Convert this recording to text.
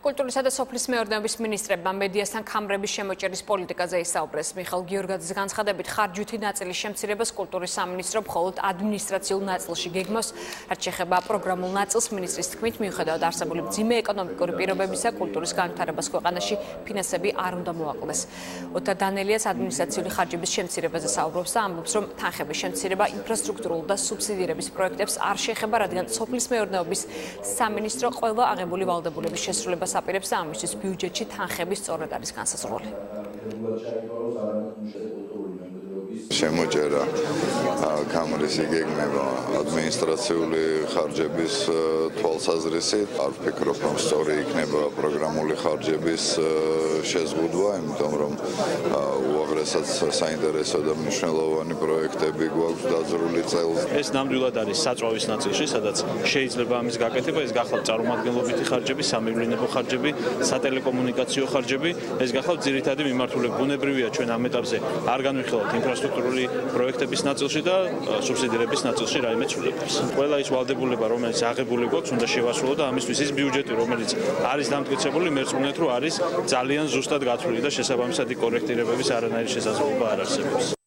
კულტურისა და სოფლის მეურნეობის მინისტრებმა მედიასთან ქამრების შემოჭერის პოლიტიკაზე ისაუბრეს. მიხეილ გიორგაძის განცხადებით, ხარჯვითი ნაწილის შემცირებას კულტურის სამინისტრო მხოლოდ ადმინისტრაციულ ნაწილში გეგმავს. რაც შეეხება პროგრამულ ნაწილს, მინისტრის თქმით, მიუხედავად არსებული მძიმე ეკონომიკური პირობებისა, კულტურის განვითარებას ქვეყანაში ფინანსები არ უნდა მოაკლდეს. ოთარ დანელიას ადმინისტრაციული ხარჯების შემცირებაზე საუბრობს და ამბობს, რომ თანხების შემცირება ინფრასტრუქტურულ და სუბსიდირების პროექტებს არ შეეხება, რადგან სოფლის მეურნეობის სამინისტრო ყველა აღებული ვალდებულების შესრულებას აპირებს და ამისთვის ბიუჯეტში თანხები სწორად არის განსაზღვრული. შემოჭერა ქამრის იგეგმება ადმინისტრაციული ხარჯების თვალსაზრისით. არ ვფიქრობ, რომ სწორი იქნება პროგრამული ხარჯების შეზღუდვა, იმიტომ რომ უაღრესად საინტერესო და მნიშვნელოვანი პროექტები გვაქვს დაძრული წელს. ეს ნამდვილად არის საწვავის ნაწილში, სადაც შეიძლება ამის გაკეთება, ეს გახლავთ წარმომადგენლობითი ხარჯები, სამეურნეობო ხარჯები, სატელეკომუნიკაციო ხარჯები, ეს გახლავთ ძირითადი მიმართულება. ბუნებრივია ჩვენ ამ ეტაპზე არ განვიხილავთ ინფრასტრუქტურული პროექტების ნაწილში და სუბსიდირების ნაწილში რაიმე ცვლილებებს. ყველა ის ვალდებულება, რომელიც აღებული გვაქვს, უნდა შევასრულოთ და ამისთვის ის ბიუჯეტი, რომელიც არის დამტკიცებული, მერწმუნეთ, რომ არის ძალიან ზუსტად გათვლილი და შესაბამისად კორექტირებების არანაირი შესაძლებლობა არ არსებობს.